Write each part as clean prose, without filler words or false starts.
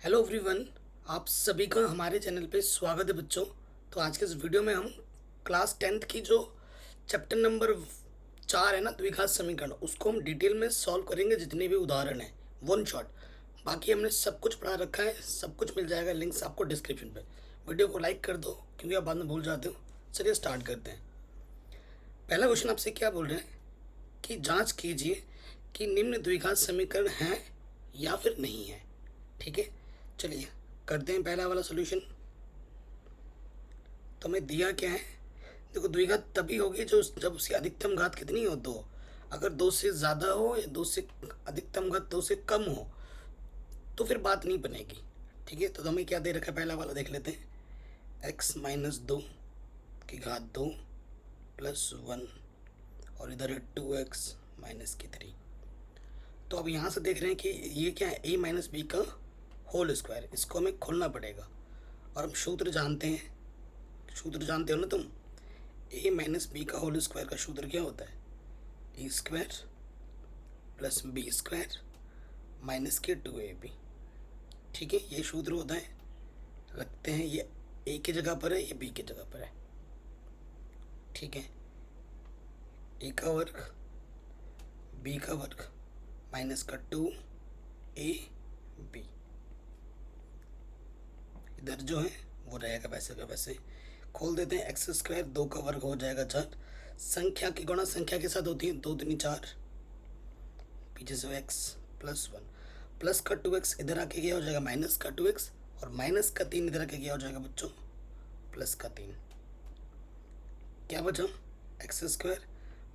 Hello everyone. आप सभी का हमारे चैनल पे स्वागत है बच्चों। तो आज के इस वीडियो में हम क्लास 10th की जो चैप्टर नंबर 4 है ना, द्विघात समीकरण, उसको हम डिटेल में सॉल्व करेंगे। जितने भी उदाहरण हैं वन शॉट। बाकी हमने सब कुछ पढ़ा रखा है, सब कुछ मिल जाएगा, लिंक्स आपको डिस्क्रिप्शन पे। वीडियो को लाइक कर दो क्योंकि आप बाद में भूल जाते हो। चलिए स्टार्ट करते हैं। पहला क्वेश्चन आपसे क्या बोल रहे हैं कि जांच कीजिए कि निम्न द्विघात समीकरण है या फिर नहीं है। ठीक है, चलिए करते हैं पहला वाला सॉल्यूशन। तो हमें दिया क्या है, देखो द्विघात तभी होगी जब उसकी अधिकतम घात कितनी हो, दो। अगर दो से ज़्यादा हो या दो से अधिकतम घात दो से कम हो तो फिर बात नहीं बनेगी। ठीक है, तो हमें क्या दे रखा है, पहला वाला देख लेते हैं। x-2 की घात 2 प्लस 1 और इधर है 2x-3। तो अब यहाँ से देख रहे हैं कि ये क्या है, a माइनस बी का होल स्क्वायर। इसको हमें खोलना पड़ेगा और हम सूत्र जानते हैं। सूत्र जानते हो ना तुम, a माइनस बी का होल स्क्वायर का सूत्र क्या होता है, a square plus b square minus के 2ab। ठीक है, ये सूत्र होता है। रखते हैं, ये a की जगह पर है, ये b की जगह पर है। ठीक है, a का वर्ग b का वर्ग माइनस का 2ab। इधर जो है वो रहेगा वैसे का वैसे। खोल देते हैं, एक्स स्क्वायर 2 का वर्ग हो जाएगा 4। संख्या की गुणा संख्या के साथ होती है, 2 दूनी 4, पीछे से x प्लस 1 प्लस का 2x इधर आके क्या हो जाएगा, माइनस का 2x, और माइनस का 3 इधर आके क्या हो जाएगा बच्चों, प्लस का 3। क्या बचा, एक्स स्क्वायर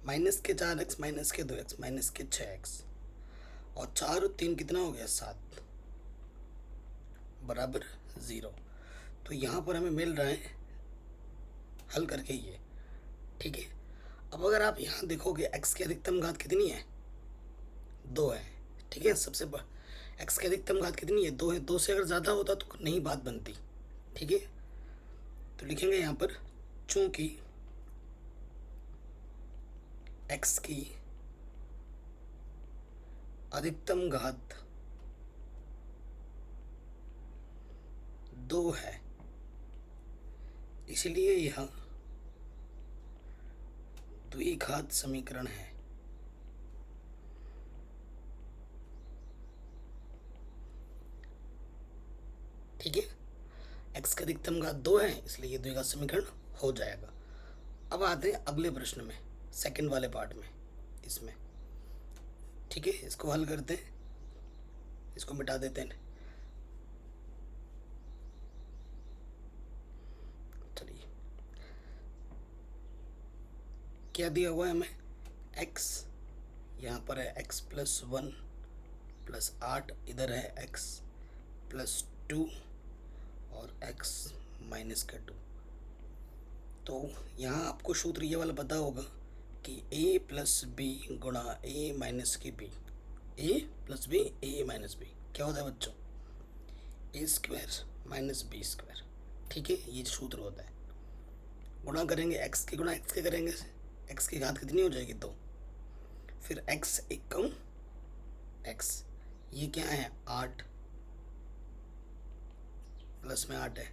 माइनस के 4x माइनस के 2x माइनस के 6x, और 4 और 3 कितना हो गया, 7 बराबर 0। तो यहाँ पर हमें मिल रहा है हल करके ये। ठीक है, अब अगर आप यहाँ देखोगे x की अधिकतम घात कितनी है, 2 है। ठीक है, x की अधिकतम घात कितनी है, 2 है। 2 से अगर ज़्यादा होता तो नहीं बात बनती। ठीक है, तो लिखेंगे यहाँ पर चूंकि x की अधिकतम घात 2 है, इसलिए यह द्विघात समीकरण है। ठीक है, x का अधिकतम घात 2 है, इसलिए ये द्विघात समीकरण हो जाएगा। अब आते हैं अगले प्रश्न में, सेकंड वाले पार्ट में, इसमें। ठीक है, इसको हल करते हैं, इसको मिटा देते हैं। चलिए, क्या दिया हुआ है हमें, x यहाँ पर है x प्लस 1 प्लस 8, इधर है x प्लस 2 और x माइनस का 2। तो यहाँ आपको सूत्र ये वाला पता होगा कि a प्लस बी गुणा a माइनस की b, a plus B a minus B क्या होता है बच्चों, a square minus B square. ठीक है, ये सूत्र होता है। गुणा करेंगे, x की गुणा x के करेंगे, x की घात कितनी हो जाएगी, 2। फिर x एकम x, ये क्या है, 8 प्लस में 8 है,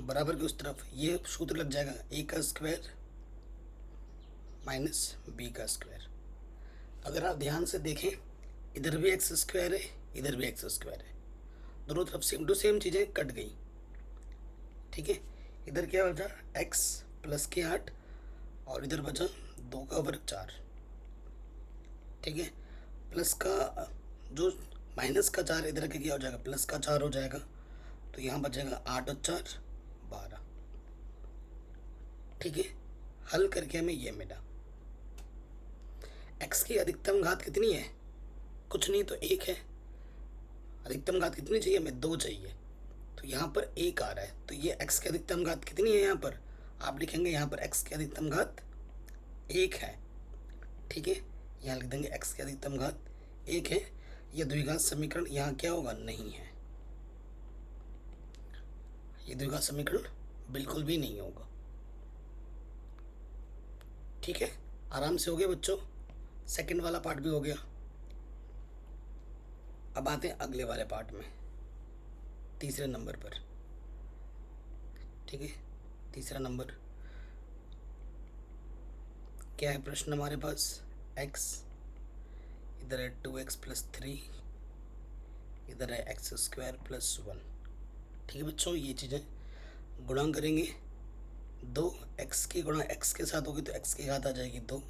बराबर की उस तरफ ये सूत्र लग जाएगा, a का स्क्वायर माइनस बी का स्क्वायर। अगर आप ध्यान से देखें, इधर भी एक्स स्क्वायर है, इधर भी एक्स स्क्वायर है, दोनों तरफ सेम टू सेम चीज़ें कट गई। ठीक है, इधर क्या बचा, x प्लस के 8 और इधर बचा 2 का वर्ग 4। ठीक है, प्लस का जो माइनस का 4 इधर के क्या हो जाएगा, प्लस का 4 हो जाएगा। तो यहाँ बचेगा 8 और 4 12। ठीक है, हल करके हमें ये मिला। x की अधिकतम घात कितनी है, कुछ नहीं तो 1 है। अधिकतम घात कितनी चाहिए हमें, 2 चाहिए। तो यहाँ पर 1 आ रहा है, तो ये x की अधिकतम घात कितनी है, यहाँ पर आप लिखेंगे, यहाँ पर x की अधिकतम घात 1 है। ठीक है, यहाँ लिख देंगे x की अधिकतम घात 1 है। यह द्विघात समीकरण यहाँ क्या होगा, नहीं है। ये द्विघात समीकरण बिल्कुल भी नहीं होगा। ठीक है, आराम से हो गया बच्चों, सेकंड वाला पार्ट भी हो गया। अब आते हैं अगले वाले पार्ट में। तीसरे नंबर पर। ठीक है, तीसरा नंबर क्या है प्रश्न हमारे पास? x, इधर है 2x+3, इधर है x² + 1। ठीक है बच्चों, ये चीज़ें गुणा करेंगे। 2x की गुणा x के साथ होगी तो x की घात आ जाएगी 2,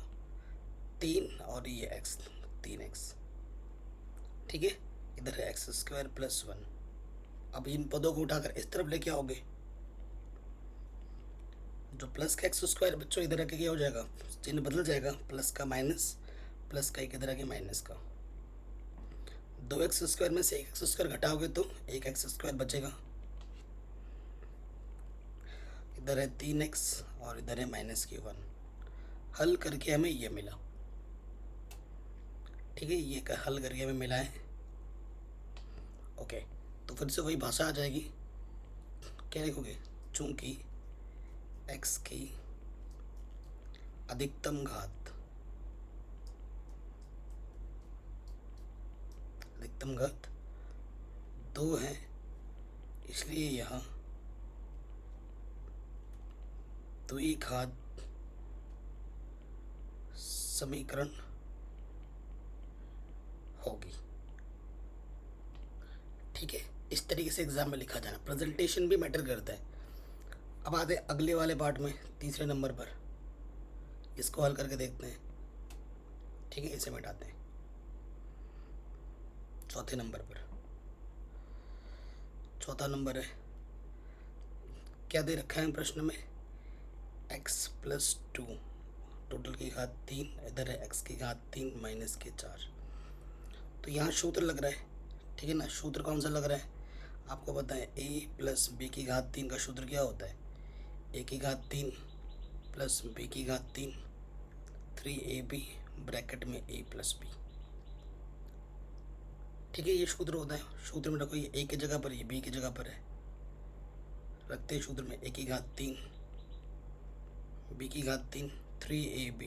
3 और ये x, 3x। ठीक है, इधर है x² + 1। अब इन पदों को उठाकर इस तरफ लेके आओगे, जो प्लस का x² बच्चों इधर आके क्या हो जाएगा, चिन्ह बदल जाएगा, प्लस का माइनस, प्लस का एक इधर आके माइनस का। 2x² में से एक x² घटाओगे तो एक x² बचेगा। इधर है 3x और इधर है -1। हल करके हमें ये मिला। ठीक है, ये हल करके हमें मिला है। ओके, तो फिर से वही भाषा आ जाएगी। क्या लिखोगे? चूंकि x की अधिकतम घात 2 है, इसलिए यहाँ द्विघात समीकरण होगी। ठीक है, इस तरीके से एग्जाम में लिखा जाना। प्रेजेंटेशन भी मैटर करता है। अब आते हैं अगले वाले पार्ट में, तीसरे नंबर पर। इसको हल करके देखते हैं। ठीक है, इसे मिटाते हैं। चौथे नंबर पर, चौथा नंबर है, क्या दे रखा है प्रश्न में? x+2, टोटल की घात 3, इधर है x की घात 3 -4। तो यहाँ सूत्र लग रहा है। ठीक है ना, सूत्र कौन सा लग रहा है आपको पता है? a + b की घात 3 का सूत्र क्या होता है? a की घात 3 + b की घात 3, 3ab ब्रैकेट में a + b। ठीक है, ये सूत्र होता है। सूत्र में रखो, ये a की जगह पर, ये b की जगह पर है। रखते हैं सूत्र में a की घात 3, b की घात 3, 3ab,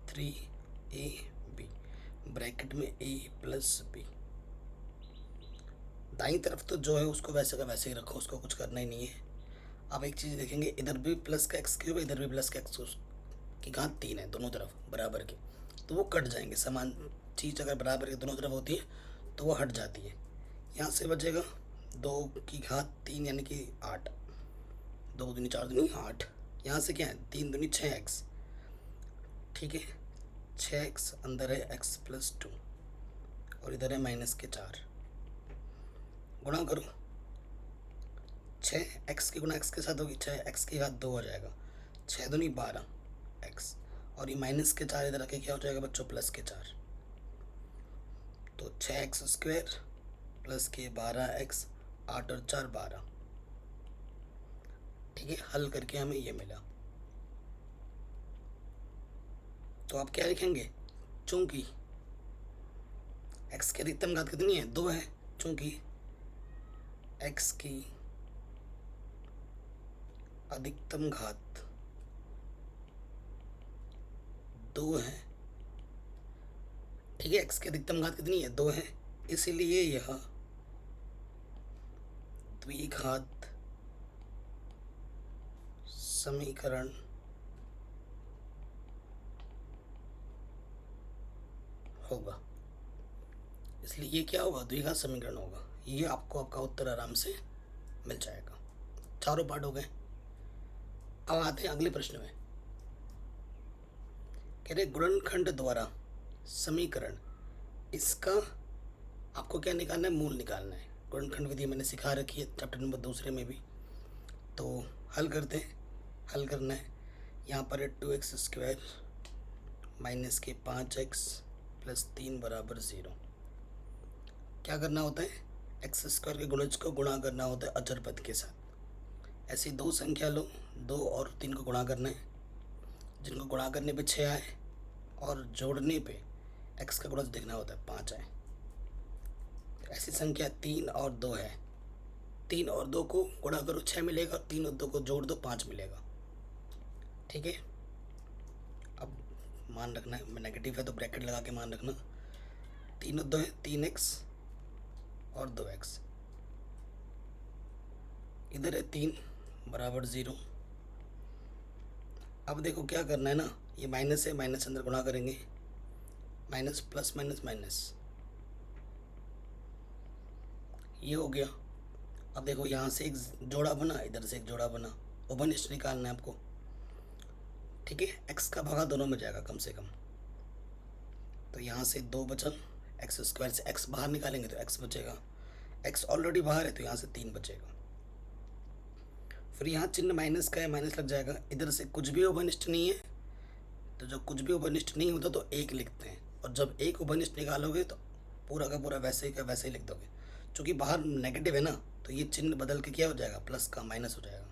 3ab ब्रैकेट में a + b। दाईं तरफ तो जो है उसको वैसे का वैसे ही रखो, उसको कुछ करना ही नहीं है। अब एक चीज़ देखेंगे, इधर भी प्लस का x³ है, इधर भी प्लस का x की घात 3 है, दोनों तरफ बराबर के, तो वो कट जाएंगे। समान चीज़ अगर बराबर के दोनों तरफ होती है तो वो हट जाती है। यहाँ से बचेगा 2 की घात 3 यानी कि 8, 2 दूनी 4 दूनी 8। यहाँ से क्या है? 3 दूनी 6x। ठीक है, 6x, अंदर है x+2 और इधर है -4। गुणा करो, 6x की गुणा x के साथ होगी, 6x की घात 2 हो जाएगा, 6 दूनी 12x, और ये -4 इधर आके क्या हो जाएगा बच्चों? +4। तो 6x² प्लस के 12x, 8 और 4 12। ठीक है, हल करके हमें ये मिला। तो आप क्या लिखेंगे? चूंकि x की अधिकतम घात कितनी है? 2 है। चूंकि x की अधिकतम घात 2 है। ठीक है, x की अधिकतम घात कितनी है? 2 है, इसीलिए यह द्विघात समीकरण होगा। इसलिए ये क्या होगा? द्विघात समीकरण होगा। ये आपको आपका उत्तर आराम से मिल जाएगा। चारों पार्ट हो गए। अब आते हैं अगले प्रश्न में। कह रहे गुणनखंड द्वारा समीकरण, इसका आपको क्या निकालना है? मूल निकालना है। गुणनखंड विधि मैंने सिखा रखी है चैप्टर नंबर 2 में भी। तो हल करते हैं। हल करना है, यहाँ पर है 2x² - 5x + 3 = 0। क्या करना होता है? x² के गुणज को गुणा करना होता है अचर पद के साथ। ऐसी दो संख्या लो, 2 और 3 को गुणा करना है, जिनको गुणा करने पे 6 आए और जोड़ने पे x का गुणज देखना होता है 5 आए। ऐसी संख्या 3 और 2 है। 3 और 2 को गुणा करो 6 मिलेगा, और 3 और 2 को जोड़ दो 5 मिलेगा। ठीक है, अब मान रखना है, नेगेटिव है तो ब्रैकेट लगा के मान रखना। 3 और 2 है 3x और 2x। इधर है 3 बराबर 0। अब देखो क्या करना है ना, ये माइनस है, माइनस अंदर गुणा करेंगे, माइनस प्लस माइनस माइनस, ये हो गया। अब देखो यहाँ से एक जोड़ा बना, इधर से एक जोड़ा बना, उभयनिष्ठ निकालना है आपको। ठीक है, एक्स का भागा दोनों में जाएगा कम से कम, तो यहाँ से 2 बचल, एक्स स्क्वायर से एक्स बाहर निकालेंगे तो एक्स बचेगा, एक्स ऑलरेडी बाहर है तो यहाँ से 3 बचेगा। फिर यहाँ चिन्ह माइनस का है, माइनस लग जाएगा। इधर से कुछ भी उभयनिष्ठ नहीं है, तो जब कुछ भी उभयनिष्ठ नहीं होता तो 1 लिखते हैं, और जब एक उभयनिष्ठ निकालोगे तो पूरा का पूरा वैसे ही का वैसे ही लिख दोगे। चूँकि बाहर नेगेटिव है ना, तो ये चिन्ह बदल के क्या हो जाएगा, प्लस का माइनस हो जाएगा।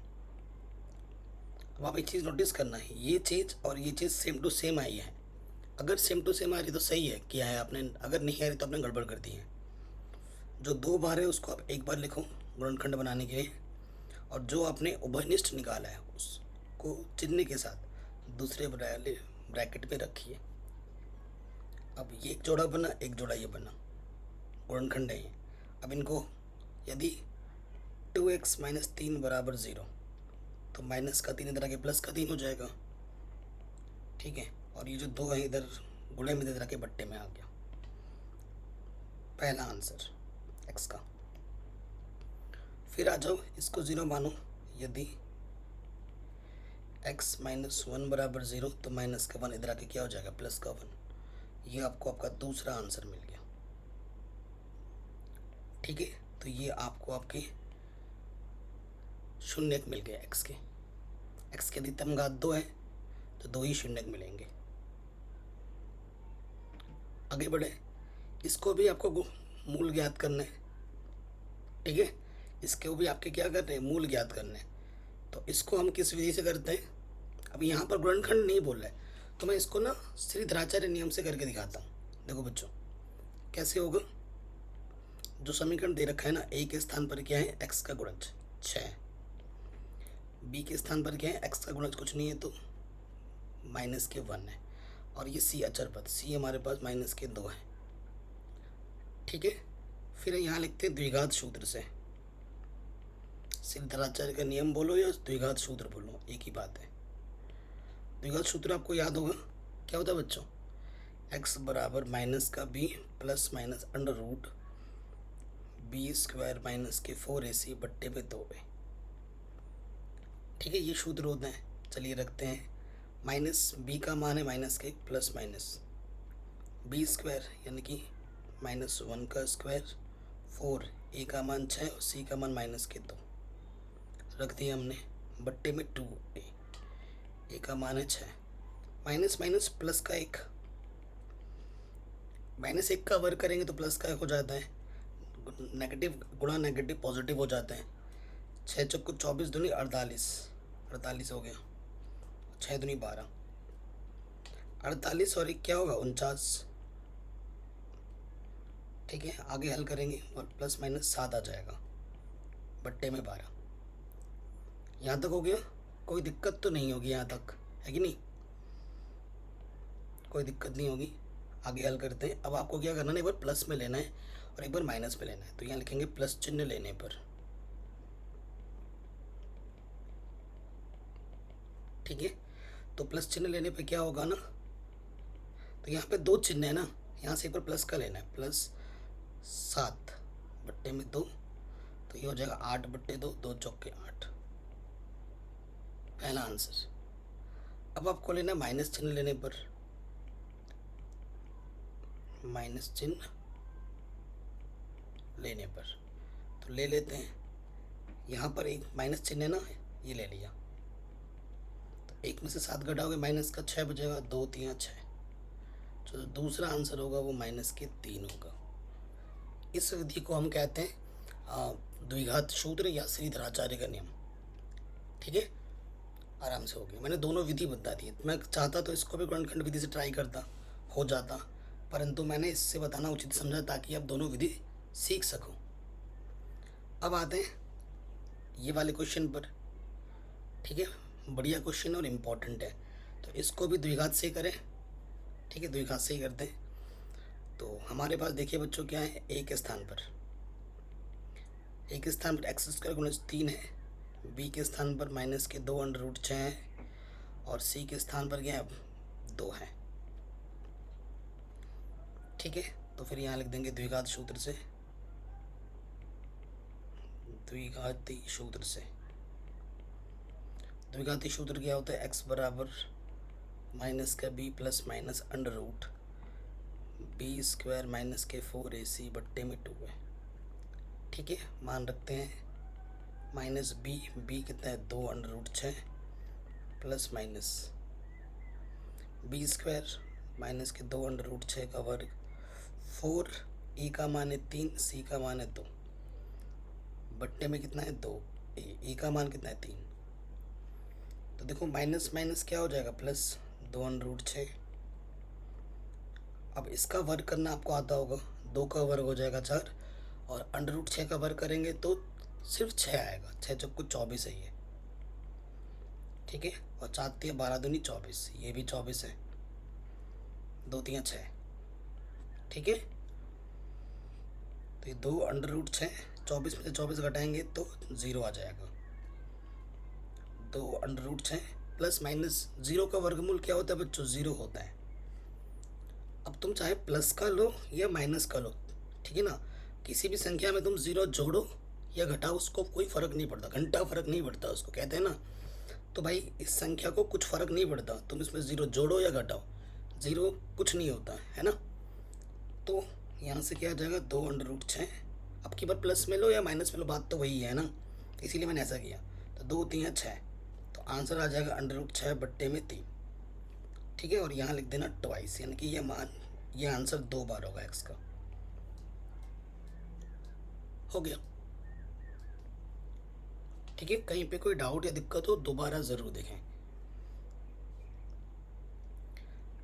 अब आप एक चीज़ नोटिस करना है, ये चीज़ और ये चीज़ सेम टू सेम आई है। अगर सेम टू सेम आ रही तो सही है, किया है आपने, अगर नहीं आ रही तो आपने गड़बड़ कर दी है। जो 2 बार है उसको आप एक बार लिखो गुणनखंड बनाने के लिए, और जो आपने उभयनिष्ठ निकाला है उसको चिन्ह के साथ दूसरे ब्रैकेट में रखिए। अब ये एक जोड़ा बना, एक जोड़ा ये बना, गुणनखंड है ये। अब इनको यदि 2x - 3 बराबर 0, तो माइनस का 3 इधर आके प्लस का 3 हो जाएगा। ठीक है, और ये जो 2 है इधर गुणे में इधर आके बट्टे में आ गया, पहला आंसर x का। फिर आ जाओ, इसको 0 मानो, यदि x - 1 बराबर 0, तो माइनस का 1 इधर आके क्या हो जाएगा, प्लस का 1। ये आपको आपका दूसरा आंसर मिल गया। ठीक है, तो ये आपको आपके शून्यक मिल गया x के। x के अधिकतम घात 2 है तो 2 ही शून्यक मिलेंगे। आगे बढ़े, इसको भी आपको मूल ज्ञात करना है। ठीक है, इसको भी आपके क्या करने हैं, मूल ज्ञात करने हैं। तो इसको हम किस विधि से करते हैं, अब यहाँ पर गुणनखंड नहीं बोल रहा है, तो मैं इसको ना श्रीधराचार्य नियम से करके दिखाता हूँ। देखो बच्चों, कैसे होगा। जो समीकरण दे रखा है ना, a के स्थान पर क्या है, x का गुणज 6, b के स्थान पर क्या है, x का गुणज कुछ नहीं है तो -1 है, और ये c अचर पद, c हमारे पास -2 है। ठीक है, फिर यहाँ लिखते हैं द्विघात सूत्र से। श्रीधराचार्य का नियम बोलो या द्विघात सूत्र बोलो, एक ही बात है। द्विघात सूत्र आपको याद होगा, क्या होता है बच्चों, x बराबर माइनस का b plus minus under root b square minus के 4ac बट्टे में 2a। ठीक है, ये सूत्र होता है। चलिए रखते हैं, माइनस b का मान है माइनस के प्लस माइनस b स्क्वायर यानी कि -1 का स्क्वायर, 4, a का मान 6 और c का मान -2 रख दिया हमने, बट्टे में 2a, a का मान है 6, माइनस माइनस प्लस का 1, -1 का वर्ग करेंगे तो प्लस का 1 हो जाता है, नेगेटिव गुणा नेगेटिव पॉजिटिव हो जाता है। 6 चौको 24 दूनी 48 हो गया, 6 दूनी 12, 48 और 1 क्या होगा, 49। ठीक है, आगे हल करेंगे और प्लस माइनस 7 आ जाएगा, बट्टे में 12। यहाँ तक हो गया, कोई दिक्कत तो नहीं होगी यहाँ तक, है कि नहीं, कोई दिक्कत नहीं होगी। आगे हल करते हैं। अब आपको क्या करना है, एक बार प्लस में लेना है और एक बार माइनस में लेना है, तो यहाँ लिखेंगे प्लस चिन्ह लेने पर। ठीक है, तो प्लस चिन्ह लेने पे क्या होगा ना, तो यहाँ पे 2 चिन्ह है ना, यहाँ से एक बार प्लस का लेना है, +7 बट्टे में 2, तो ये हो जाएगा 8 बट्टे 2, 2 चौके 8, पहला आंसर। अब आपको लेना माइनस चिन्ह लेने पर, माइनस चिन्ह लेने पर तो ले लेते हैं। यहाँ पर एक माइनस चिन्ह है ना, ये ले लिया, तो 1 में से 7 घटाओगे माइनस का 6 बचेगा, 2 3 6, जो दूसरा आंसर होगा वो -3 होगा। इस विधि को हम कहते हैं द्विघात सूत्र या श्रीधराचार्य का नियम। ठीक है, आराम से हो गया, मैंने दोनों विधि बता दी। मैं चाहता तो इसको भी गुणनखंड विधि से ट्राई करता, हो जाता, परंतु मैंने इससे बताना उचित समझा ताकि आप दोनों विधि सीख सको। अब आते हैं ये वाले क्वेश्चन पर। ठीक है, बढ़िया क्वेश्चन और इम्पोर्टेंट है, तो इसको भी द्विघात से करें। ठीक है, द्विघात से ही करते हैं। तो हमारे पास देखिए बच्चों क्या है, एक स्थान पर x² गुणज 3 है, बी के स्थान पर माइनस के 2 अंडर रूट 6 हैं और सी के स्थान पर क्या है, 2 है। ठीक है, तो फिर यहाँ लिख देंगे द्विघात सूत्र से, द्विघाती सूत्र से। द्विघाती सूत्र क्या होता है, एक्स बराबर माइनस का B plus minus under root B square minus के 4ac बट्टे में 2 है। ठीक है, मान रखते हैं माइनस बी कितना है, 2 under root 6 plus minus B square minus के 2 अंडर रूट 6 का वर्ग 4, ई का मान है 3, सी का मान है 2, बट्टे में कितना है 2, ई का मान कितना है 3। तो देखो माइनस माइनस क्या हो जाएगा, प्लस 2 अंडर रूट 6। अब इसका वर्ग करना आपको आता होगा, 2 का वर्ग हो जाएगा 4 और अंडर रूट 6 का वर्ग करेंगे तो सिर्फ 6 आएगा, 6 चौको 24 है ये। ठीक है, और 4 तिया 12 दूनी 24, ये भी 24 है, 2 तिया 6। ठीक है, तो ये 2 अंडर रूट 6, 24 में से 24 घटाएंगे तो 0 आ जाएगा। 2 अंडर रूट 6 प्लस माइनस 0 का वर्गमूल क्या होता है बच्चों, 0 होता है। अब तुम चाहे प्लस का लो या माइनस का लो, ठीक है ना, किसी भी संख्या में तुम 0 जोड़ो या घटाओ, उसको कोई फ़र्क नहीं पड़ता, घंटा फ़र्क नहीं पड़ता उसको कहते हैं ना। तो भाई इस संख्या को कुछ फ़र्क नहीं पड़ता, तुम इसमें 0 जोड़ो या घटाओ, 0 कुछ नहीं होता है ना। तो यहाँ से क्या आ जाएगा, 2 अंडर रूट 6, अब की बार प्लस में लो या माइनस में लो, बात तो वही है ना, इसीलिए मैंने ऐसा किया। तो 2 3 6, तो आंसर आ जाएगा अंडर रूट 6 बट्टे में 3। ठीक है, और यहाँ लिख देना ट्वाइस, यानी कि ये आंसर 2 बार होगा एक्स का। हो गया। ठीक है, कहीं पे कोई डाउट या दिक्कत हो दोबारा ज़रूर देखें।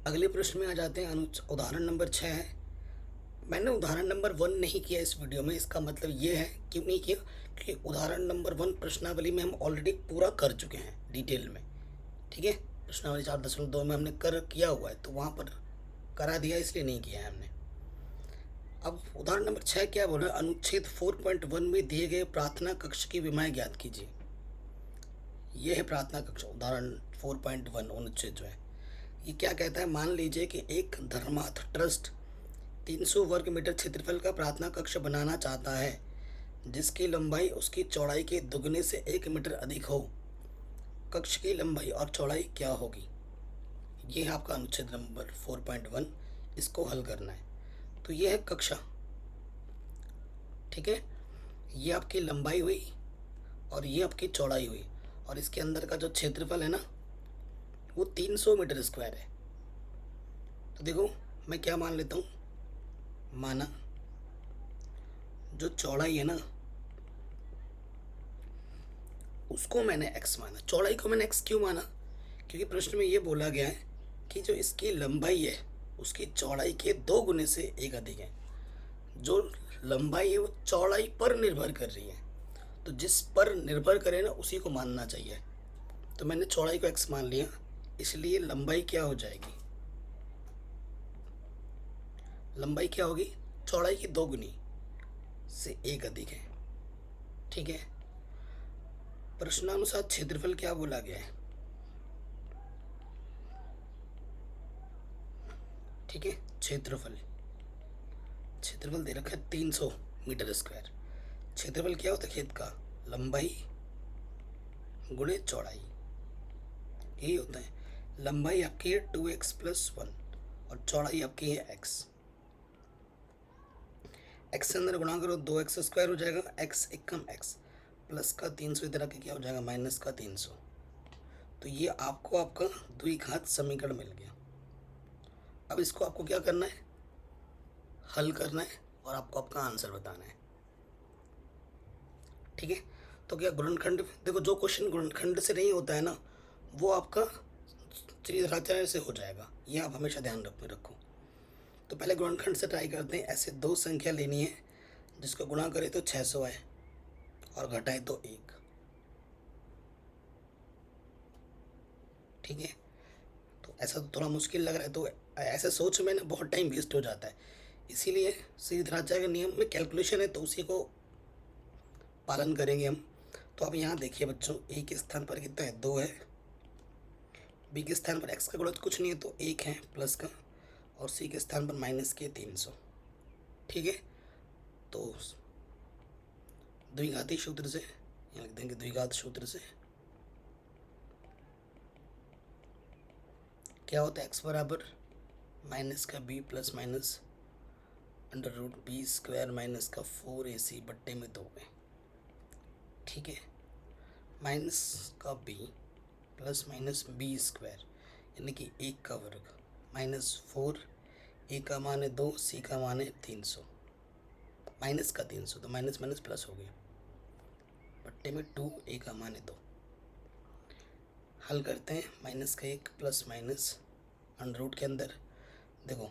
अगले प्रश्न में आ जाते हैं, उदाहरण नंबर 6 है। मैंने उदाहरण नंबर 1 नहीं किया इस वीडियो में, इसका मतलब ये है क्यों नहीं किया, क्योंकि उदाहरण नंबर 1 प्रश्नावली में हम ऑलरेडी पूरा कर चुके हैं डिटेल में। ठीक है, प्रश्नावली 4.2 में हमने किया हुआ है, तो वहाँ पर करा दिया, इसलिए नहीं किया है हमने। अब उदाहरण नंबर 6 क्या बोल रहा है, अनुच्छेद 4.1 में दिए गए प्रार्थना कक्ष की विमाएँ ज्ञात कीजिए। ये है प्रार्थना कक्ष, उदाहरण 4.1 अनुच्छेद जो है, ये क्या कहता है, मान लीजिए कि एक धर्मार्थ ट्रस्ट 300 वर्ग मीटर क्षेत्रफल का प्रार्थना कक्ष बनाना चाहता है, जिसकी लंबाई उसकी चौड़ाई के दुगने से 1 मीटर अधिक हो। कक्ष की लंबाई और चौड़ाई क्या होगी। ये है आपका अनुच्छेद नंबर 4.1, इसको हल करना है। तो ये है कक्षा, ठीक है, ये आपकी लंबाई हुई और ये आपकी चौड़ाई हुई, और इसके अंदर का जो क्षेत्रफल है ना वो 300 मीटर स्क्वायर है। तो देखो मैं क्या मान लेता हूँ, माना जो चौड़ाई है ना उसको मैंने x माना। चौड़ाई को मैंने x क्यों माना, क्योंकि प्रश्न में ये बोला गया है कि जो इसकी लंबाई है उसकी चौड़ाई के 2 गुने से 1 अधिक है। जो लंबाई है वो चौड़ाई पर निर्भर कर रही है, तो जिस पर निर्भर करे ना उसी को मानना चाहिए। तो मैंने चौड़ाई को x मान लिया, इसलिए लंबाई क्या हो जाएगी, लंबाई क्या होगी, चौड़ाई की 2 गुनी से 1 अधिक है। ठीक है, प्रश्नानुसार क्षेत्रफल क्या बोला गया है। ठीक है, क्षेत्रफल दे रखा है 300 मीटर स्क्वायर। क्षेत्रफल क्या होता है खेत का, लंबाई गुणे चौड़ाई, यही होता है। लंबाई आपकी है 2x + 1 और चौड़ाई आपकी है x। x से अंदर गुणा करो 2x² हो जाएगा, x एकम x प्लस का 300 इधर आके क्या हो जाएगा, माइनस का 300। तो ये आपको आपका द्विघात समीकरण मिल गया। अब इसको आपको क्या करना है, हल करना है और आपको आपका आंसर बताना है। ठीक है, तो क्या गुणनखंड, देखो जो क्वेश्चन गुणनखंड से नहीं होता है ना वो आपका त्रिघाताचार्य से हो जाएगा, ये आप हमेशा ध्यान रखो। तो पहले गुणनखंड से ट्राई करते हैं। ऐसे 2 संख्या लेनी है जिसको गुणा करें तो 600 आए और घटाए तो 1। ठीक है, तो ऐसा तो थोड़ा मुश्किल लग रहा है, तो ऐसे सोच में ना बहुत टाइम वेस्ट हो जाता है, इसीलिए त्रिघाताचार्य के नियम में कैलकुलेशन है तो उसी को पालन करेंगे हम। तो अब यहाँ देखिए बच्चों, ए के स्थान पर कितना है, 2 है, बी के स्थान पर एक्स का गुणज कुछ नहीं है तो 1 है प्लस का, और सी के स्थान पर माइनस के 300। ठीक है, तो द्विघाती सूत्र से यहाँ लिख देंगे, द्विघात सूत्र से क्या होता है, एक्स बराबर माइनस का B plus minus under root B square minus का 4ac बट्टे में 2 है। ठीक है, माइनस का B plus minus B square यानी कि 1 का वर्ग माइनस 4, ए का मान है 2, सी का मान है 300, माइनस का 300 तो माइनस माइनस प्लस हो गया, बट्टे में 2, ए का मान है 2। हल करते हैं, माइनस का 1 प्लस माइनस अंडर रूट के अंदर देखो,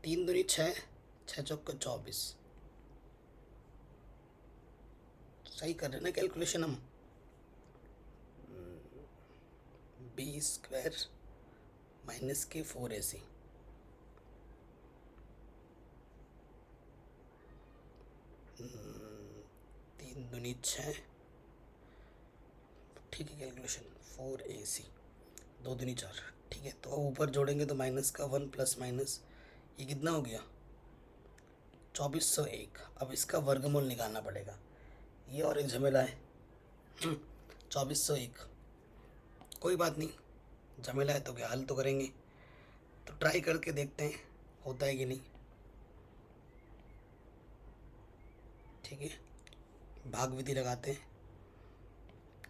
3 दूनी 6, 6 चौक 24, सही कर रहे हैं ना कैलकुलेशन हम, बी स्क्वायर माइनस के 4ac, तीन दूनी 6, ठीक है कैलकुलेशन 4ac, 2 दूनी 4। ठीक है, तो अब ऊपर जोड़ेंगे तो माइनस का 1 प्लस माइनस ये कितना हो गया 2401। अब इसका वर्गमूल निकालना पड़ेगा, ये और एक झमेला है। 2401 कोई बात नहीं, झमेला है तो क्या, हल तो करेंगे, तो ट्राई करके देखते हैं होता है कि नहीं। ठीक है, भाग विधि लगाते हैं,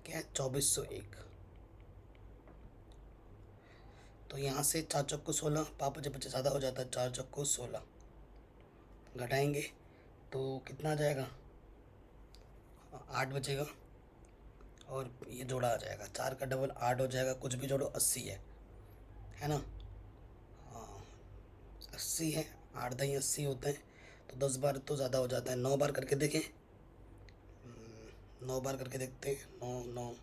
क्या है 2401, तो यहाँ से 4 चौको 16, पापा जब बच्चे ज़्यादा हो जाता है 4 चौको 16, घटाएंगे तो कितना आ जाएगा 8 बचेगा, और ये जोड़ा आ जाएगा, 4 का डबल 8 हो जाएगा, कुछ भी जोड़ो 80 है ना, हाँ 80 है, 8 दही 80 होते हैं, तो 10 बार तो ज़्यादा हो जाता है, 9 बार करके देखें, 9 बार करके देखते हैं, 9 9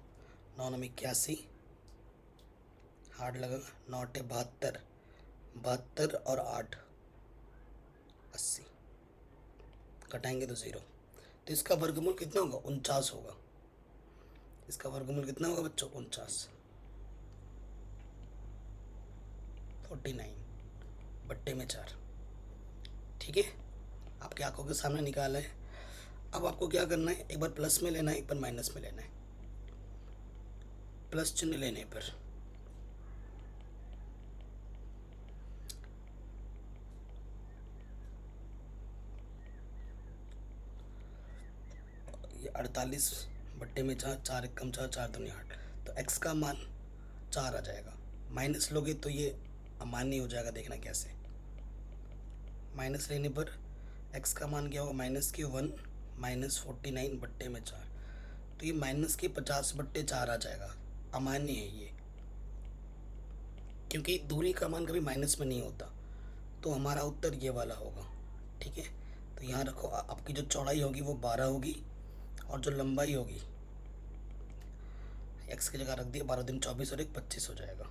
9 9 81, हार्ड लगा, 9 8 72, 72 और 8 80, घटाएंगे तो 0, तो इसका वर्गमूल कितना होगा 49 होगा, इसका वर्गमूल कितना होगा बच्चों 49, 49 बट्टे में 4। ठीक है, आपकी आंखों के सामने निकाला है। अब आपको क्या करना है, एक बार प्लस में लेना है, एक बार माइनस में लेना है। प्लस चिन्ह लेने पर ये 48 बट्टे में 4, 4 एक कम 4, 4 दूनी 8, तो x का मान 4 आ जाएगा। माइनस लोगे तो ये अमान्य हो जाएगा, देखना कैसे, माइनस लेने पर x का मान क्या होगा माइनस के 1 माइनस 49 बट्टे में 4, तो ये माइनस के 50 बट्टे 4 आ जाएगा, अमान्य है ये, क्योंकि दूरी का मान कभी माइनस में नहीं होता, तो हमारा उत्तर ये वाला होगा। ठीक है, तो यहाँ रखो, आपकी जो चौड़ाई होगी वो 12 होगी, और जो लंबाई होगी x की जगह रख दिया, 12 दिन 24 और 1 25 हो जाएगा।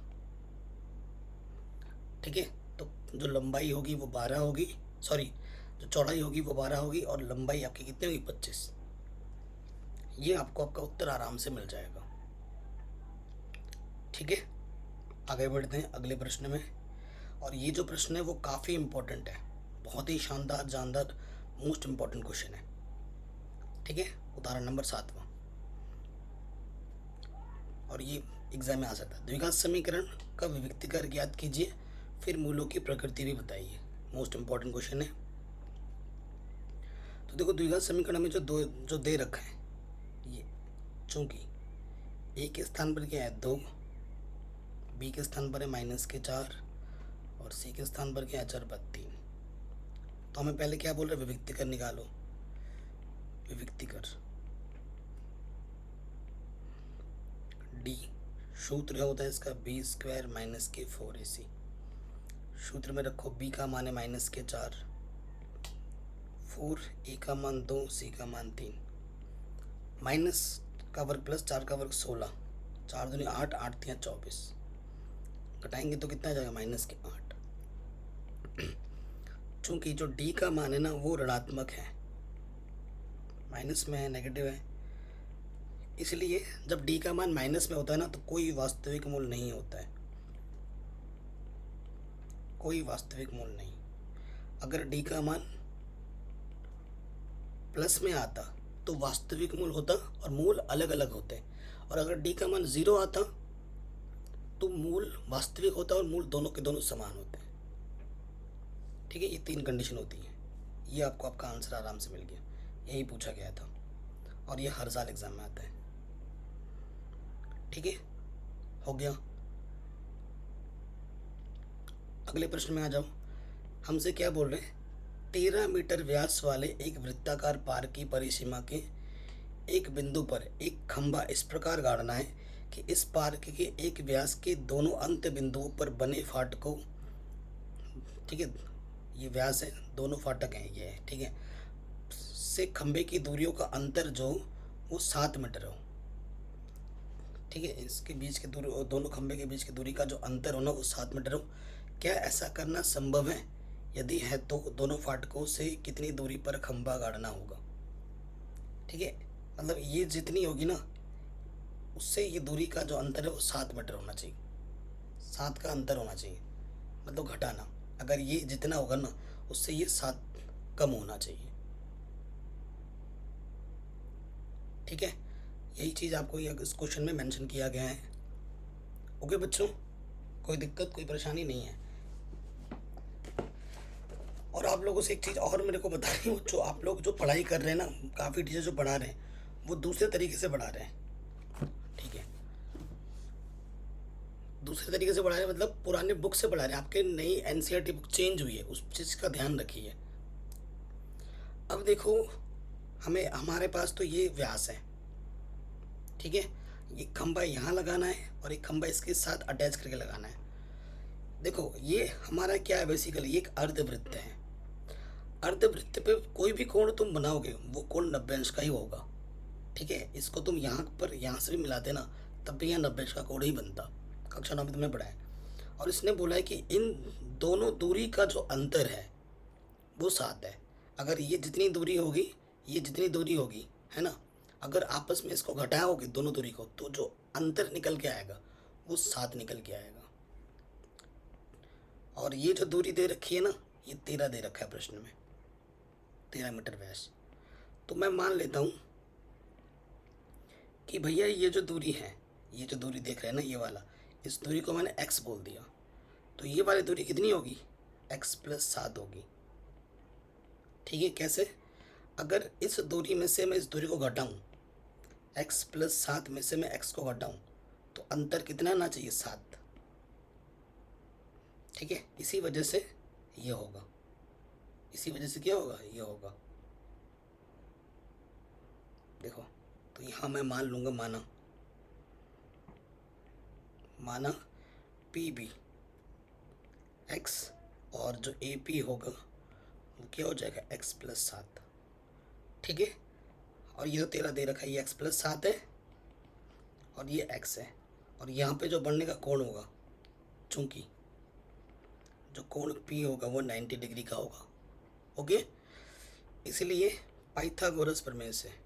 ठीक है, तो जो लंबाई होगी वो 12 होगी, सॉरी जो चौड़ाई होगी वो 12 होगी, और लंबाई आपकी कितनी होगी 25, ये आपको आपका उत्तर आराम से मिल जाएगा। ठीक है, आगे बढ़ते हैं अगले प्रश्न में, और ये जो प्रश्न है वो काफ़ी इम्पोर्टेंट है, बहुत ही शानदार जानदार मोस्ट इम्पोर्टेंट क्वेश्चन है। ठीक है, उदाहरण नंबर 7वां, और ये एग्जाम में आ सकता है। द्विघात समीकरण का विविक्तीकर ज्ञात कीजिए, फिर मूलों की प्रकृति भी बताइए, मोस्ट इम्पोर्टेंट क्वेश्चन है। तो देखो, द्विघात समीकरण में जो दे रखा है, ये चूंकि ए के स्थान पर क्या है 2, बी के स्थान पर है माइनस के 4, और सी के स्थान पर क्या है अचर 3, तो हमें पहले क्या बोल रहे हैं, विविक्तीकर निकालो, विविक्तीकर डी, सूत्र होता है इसका बी स्क्वायर माइनस के 4ac, सूत्र में रखो बी का मान है माइनस के 4, 4, ए का मान 2, सी का मान 3, माइनस का वर्ग प्लस 4 का वर्ग 16, 4 दूनी 8, 8 3 24, घटाएंगे तो कितना आ जाएगा माइनस के 8। चूंकि जो डी का मान है ना वो ऋणात्मक है, माइनस में है, नेगेटिव है। इसलिए जब डी का मान माइनस में होता है ना तो कोई वास्तविक मूल नहीं होता है, कोई वास्तविक मूल नहीं। अगर डी का मान प्लस में आता तो वास्तविक मूल होता और मूल अलग अलग होते। और अगर डी का मान 0 आता तो मूल वास्तविक होता और मूल दोनों के दोनों समान होते हैं। ठीक है, ये 3 कंडीशन होती है। ये आपको आपका आंसर आराम से मिल गया, यही पूछा गया था और ये हर साल एग्जाम में आता है। ठीक है, हो गया। अगले प्रश्न में आ जाओ। हमसे क्या बोल रहे हैं, 13 मीटर व्यास वाले एक वृत्ताकार पार्क की परिसीमा के एक बिंदु पर एक खंभा इस प्रकार गाड़ना है कि इस पार्क के एक व्यास के दोनों अंत बिंदुओं पर बने फाटकों, ठीक है, ये व्यास है, दोनों फाटक हैं ये है, ठीक है, से खंभे की दूरियों का अंतर जो वो 7 मीटर हो। ठीक है, इसके बीच की दूरी, दोनों खंभे के बीच की दूरी का जो अंतर हो ना वो 7 मीटर हो। क्या ऐसा करना संभव है? यदि है तो दोनों फाटकों से कितनी दूरी पर खंभा गाड़ना होगा? ठीक है, मतलब ये जितनी होगी ना उससे ये दूरी का जो अंतर है वो 7 मीटर होना चाहिए, 7 का अंतर होना चाहिए, मतलब घटाना। अगर ये जितना होगा ना उससे ये 7 कम होना चाहिए। ठीक है, यही चीज़ आपको ये इस क्वेश्चन में मेंशन किया गया है। ओके बच्चों, कोई दिक्कत कोई परेशानी नहीं है। और आप लोगों से एक चीज़ और मेरे को बतानी हो, जो आप लोग जो पढ़ाई कर रहे हैं ना, काफ़ी टीचर जो पढ़ा रहे हैं वो दूसरे तरीके से पढ़ा रहे हैं। ठीक है, दूसरे तरीके से पढ़ा रहे हैं मतलब पुराने बुक से पढ़ा रहे हैं। आपके नई एनसीईआरटी बुक चेंज हुई है, उस चीज़ का ध्यान रखिए। अब देखो, हमें हमारे पास तो ये व्यास है, ठीक है, ये खंभा यहाँ लगाना है और एक खंभा इसके साथ अटैच करके लगाना है। देखो ये हमारा क्या है, बेसिकली ये एक अर्धवृत्त है। अर्धवृत्त पे कोई भी कोण तुम बनाओगे वो कोण 90 अंश का ही होगा। ठीक है, इसको तुम यहाँ पर यहाँ से भी मिला देना तब भी यहाँ 90 अंश का कोण ही बनता। कक्षा 9 में तुमने पढ़ा है। और इसने बोला है कि इन दोनों दूरी का जो अंतर है वो 7 है। अगर ये जितनी दूरी होगी, ये जितनी दूरी होगी, है ना, अगर आपस में इसको घटाओगे दोनों दूरी को तो जो अंतर निकल के आएगा वो 7 निकल के आएगा। और ये जो दूरी दे रखी है ना, ये 13 दे रखा है प्रश्न में, 13 मीटर व्यास। तो मैं मान लेता हूँ कि भैया ये जो दूरी है, ये जो दूरी देख रहे हैं ना, ये वाला, इस दूरी को मैंने x बोल दिया, तो ये वाली दूरी कितनी होगी, x + 7 होगी। ठीक है, कैसे? अगर इस दूरी में से मैं इस दूरी को घटाऊँ, x + 7 में से मैं x को घटाऊँ तो अंतर कितना आना चाहिए, 7। ठीक है, इसी वजह से ये होगा, इसी वजह से क्या होगा, ये होगा। देखो, तो यहाँ मैं मान लूँगा, माना PB x और जो AP होगा वो क्या हो जाएगा, x + 7। ठीक है, और ये तो 13 दे रखा है, ये x + 7 है और ये x है। और यहाँ पे जो बनने का कोण होगा, चूंकि जो कोण P होगा वो 90 डिग्री का होगा। ओके, इसलिए पाइथागोरस प्रमेय से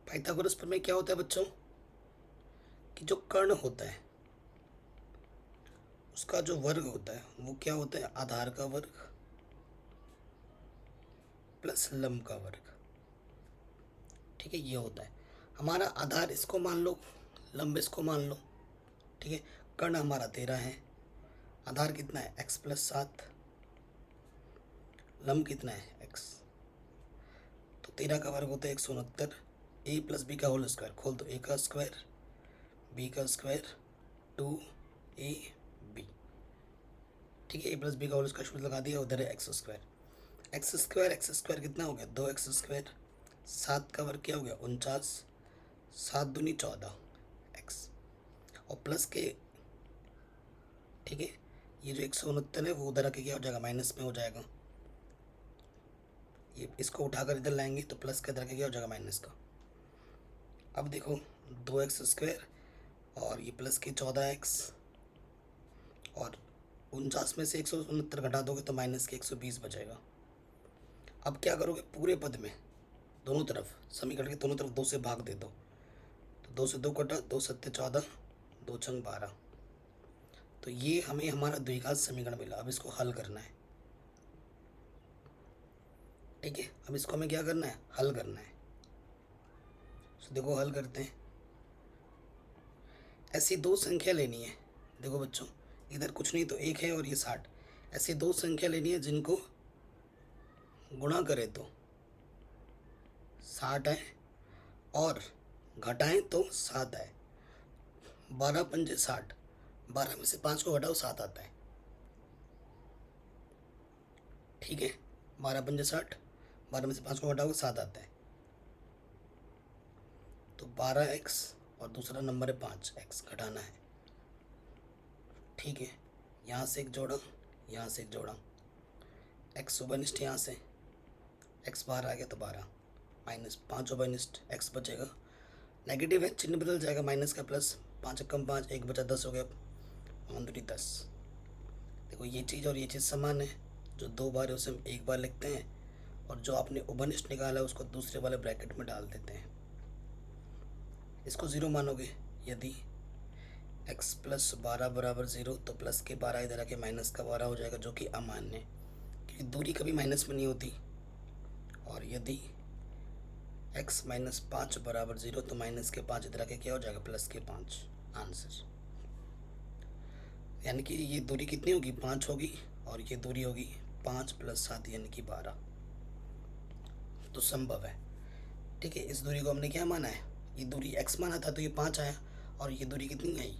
पाइथागोरस प्रमेय क्या होता है बच्चों, कि जो कर्ण होता है उसका जो वर्ग होता है वो क्या होता है, आधार का वर्ग प्लस लंब का वर्ग। ठीक है, ये होता है हमारा आधार, इसको मान लो, लंब इसको मान लो। ठीक है, कर्ण हमारा 13 है, आधार कितना है, x + 7, लंब कितना है, x। तो 13 का वर्ग होता है 169, a + b का होल स्क्वायर, खोल दो, a का स्क्वायर b का स्क्वायर 2ab। ठीक है, a + b का होल स्क्वायर लगा दिया, उधर है x स्क्वायर कितना हो गया, 2x²। 7 का वर्ग क्या हो गया, 49, 7 दूनी 14 x और प्लस के। ठीक है, ये जो 169 है वो उधर आके क्या हो जाएगा, माइनस में हो जाएगा। ये इसको उठाकर इधर लाएंगे तो प्लस के इधर आके क्या हो जाएगा, माइनस का। अब देखो 2x² और ये प्लस के 14x और 49 में से 169 घटा दोगे तो माइनस के 120 बचेगा। अब क्या करोगे, पूरे पद में दोनों तरफ, समीकरण के दोनों तरफ 2 से भाग दे दो, तो 2 से 2 कटा, 2 सत्ते 14, 2 छंग 12। तो ये हमें हमारा द्विघात समीकरण मिला। अब इसको हल करना है, ठीक है। अब इसको हमें क्या करना है, हल करना है। तो देखो हल करते हैं। ऐसी दो संख्या लेनी है, देखो बच्चों, इधर कुछ नहीं तो 1 है और ये 60। ऐसी दो संख्या लेनी है जिनको गुणा करें तो 60 है और घटाएं तो 7 है। 12 पंजे 60, 12 में से 5 को घटाओ 7 आता है, ठीक है। 12 पंजे 60, 12 में से 5 को घटाओगे 7 आता है। तो 12x और दूसरा नंबर है 5x, घटाना है, ठीक है। यहाँ से एक जोड़ा, यहाँ से एक जोड़ा, x ओबनिस्ट यहाँ से, x बाहर आ गया तो 12 माइनस 5 ओबनिस्ट, x बचेगा। नेगेटिव है, चिन्ह बदल जाएगा, माइनस का प्लस, 5 कम 5, 1 बचा 10 हो गया, 10। देखो ये चीज़ और ये चीज़ समान है, जो 2 बार है उसे हम 1 बार लिखते हैं और जो आपने ओबनिस्ट निकाला है उसको दूसरे वाले ब्रैकेट में डाल देते हैं। इसको 0 मानोगे, यदि x प्लस 12 बराबर 0 तो प्लस के 12 इधर आके माइनस का 12 हो जाएगा, जो कि अमान्य है क्योंकि दूरी कभी माइनस में नहीं होती। और यदि x माइनस 5 बराबर 0 तो माइनस के 5 इधर आके क्या हो जाएगा, प्लस के 5। आंसर, यानी कि ये दूरी कितनी होगी, 5 होगी और ये दूरी होगी 5 + 7 यानी कि 12। तो संभव है, ठीक है। इस दूरी को हमने क्या माना है, ये दूरी x माना था तो ये 5 आया, और ये दूरी कितनी आई,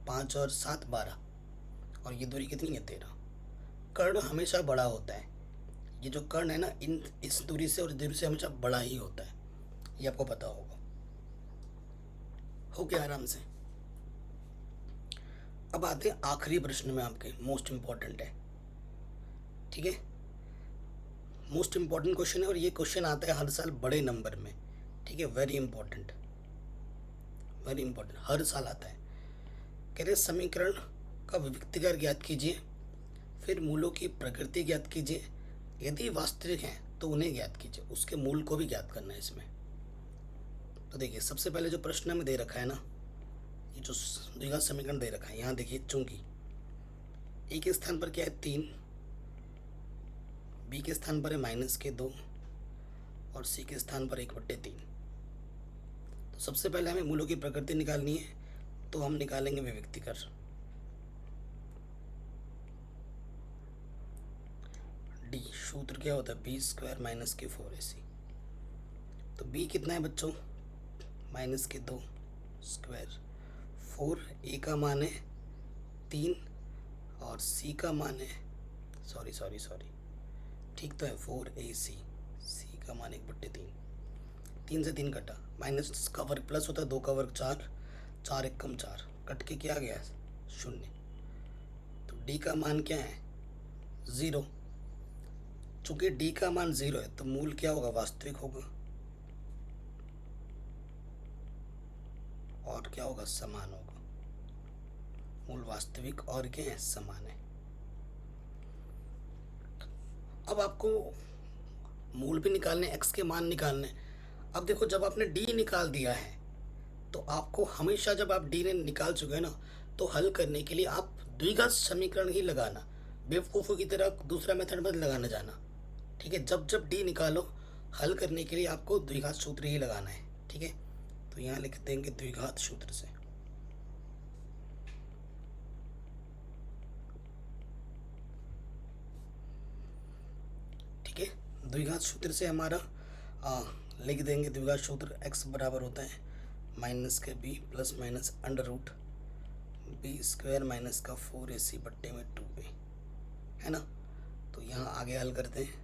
5 और 7 12, और ये दूरी कितनी है 13। कर्ण हमेशा बड़ा होता है, ये जो कर्ण है ना, इस दूरी से और दूरी से हमेशा बड़ा ही होता है, ये आपको पता होगा। हो गया आराम से। अब आते हैं आखिरी प्रश्न में, आपके मोस्ट इम्पॉर्टेंट है, ठीक है। मोस्ट इम्पॉर्टेंट क्वेश्चन है और ये क्वेश्चन आता है हर साल बड़े नंबर में, ठीक है। वेरी इंपॉर्टेंट, वेरी इंपॉर्टेंट, हर साल आता है। कह रहे समीकरण का विविक्तिकार ज्ञात कीजिए, फिर मूलों की प्रकृति ज्ञात कीजिए, यदि वास्तविक हैं तो उन्हें ज्ञात कीजिए, उसके मूल को भी ज्ञात करना है इसमें। तो देखिए सबसे पहले जो प्रश्न में दे रखा है ना, ये जो द्विघात समीकरण दे रखा है, यहाँ देखिए, चूंकि ए के स्थान पर क्या है 3, बी के स्थान पर है -2 और सी के स्थान पर 1/3। तो सबसे पहले हमें मूलों की प्रकृति निकालनी है, तो हम निकालेंगे विविक्तिकर। डी सूत्र क्या होता है, b² - k4ac। तो b कितना है बच्चों, -2 स्क्वायर, 4 a का मान है 3 और c का मान है, सॉरी ठीक तो है, 4ac, c का मान 1/3, 3 से 3 कटा, माइनस का वर्ग प्लस होता है, 2 का वर्ग 4, 4 1 कम 4, कट के क्या गया 0। तो d का मान क्या है 0। चूंकि d का मान 0 है तो मूल क्या होगा, वास्तविक होगा, और क्या होगा, समान होगा। मूल वास्तविक और क्या है, समान है। अब आपको मूल भी निकालने, x के मान निकालने। अब देखो जब आपने d निकाल दिया है तो आपको हमेशा, जब आप d ने निकाल चुके हैं ना, तो हल करने के लिए आप द्विघात समीकरण ही लगाना, बेवकूफ़ों की तरह दूसरा मेथड मत लगाना जाना, ठीक है। जब d निकालो, हल करने के लिए आपको द्विघात सूत्र ही लगाना है, ठीक है। तो यहाँ लिख देंगे द्विघात सूत्र से, ठीक है। द्विघात सूत्र से हमारा लिख देंगे द्विघात सूत्र, x बराबर होता है -b + -√b² - 4ac/2a, है ना। तो यहाँ आगे हल करते हैं,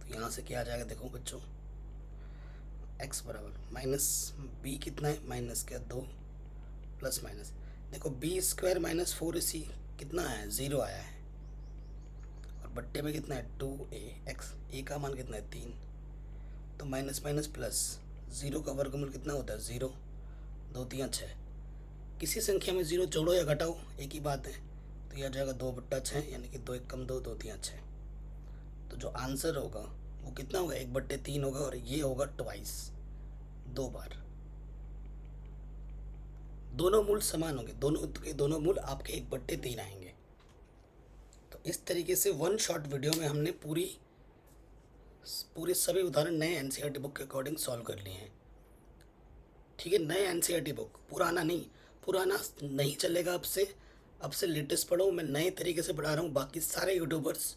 तो यहाँ से क्या आ जाएगा, देखो बच्चों, x बराबर -b कितना है, -2 प्लस माइनस, देखो b² - 4ac कितना है, 0 आया है, और बट्टे में कितना है 2a, x a का मान कितना है 3, तो माइनस माइनस प्लस, 0 का वर्गमूल कितना होता है 0, 2 3 6, किसी संख्या में 0 जोड़ो या घटाओ, एक ही बात है। तो यह आ जाएगा 2/6, यानी कि 2 एक कम 2, 2 तिया 6। तो जो आंसर होगा वो कितना होगा, 1/3 होगा, और ये होगा ट्वाइस, 2 बार। दोनों मूल समान होंगे, दोनों के दोनों मूल आपके 1/3 आएंगे। तो इस तरीके से वन शॉट वीडियो में हमने पूरे सभी उदाहरण नए एनसीईआरटी बुक के अकॉर्डिंग सॉल्व कर लिए हैं। ठीक है, नए एनसीईआरटी बुक, पुराना नहीं, पुराना नहीं चलेगा अब से लेटेस्ट पढ़ो। मैं नए तरीके से पढ़ा रहा हूँ, बाकी सारे यूट्यूबर्स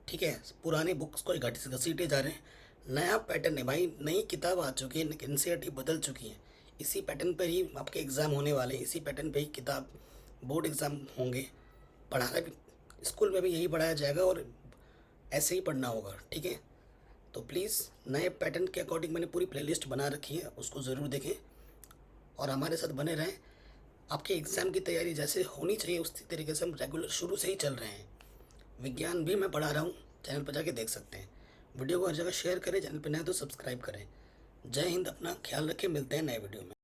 ठीक है पुराने बुक्स को घसीटे जा रहे हैं। नया पैटर्न है भाई, नई किताब आ चुकी है, एनसीईआरटी बदल चुकी है। इसी पैटर्न पर ही आपके एग्ज़ाम होने वाले हैं, इसी पैटर्न पे ही किताब बोर्ड एग्ज़ाम होंगे। पढ़ाना भी स्कूल में भी यही पढ़ाया जाएगा और ऐसे ही पढ़ना होगा। ठीक है, तो प्लीज़ नए पैटर्न के अकॉर्डिंग मैंने पूरी प्लेलिस्ट बना रखी है, उसको ज़रूर देखें और हमारे साथ बने रहें। आपके एग्ज़ाम की तैयारी जैसे होनी चाहिए उसी तरीके से हम रेगुलर शुरू से ही चल रहे हैं। विज्ञान भी मैं पढ़ा रहा हूँ, चैनल पर जाके देख सकते हैं। वीडियो को हर जगह शेयर करें, चैनल पर नए तो सब्सक्राइब करें। जय हिंद, अपना ख्याल रखें, मिलते हैं नए वीडियो में।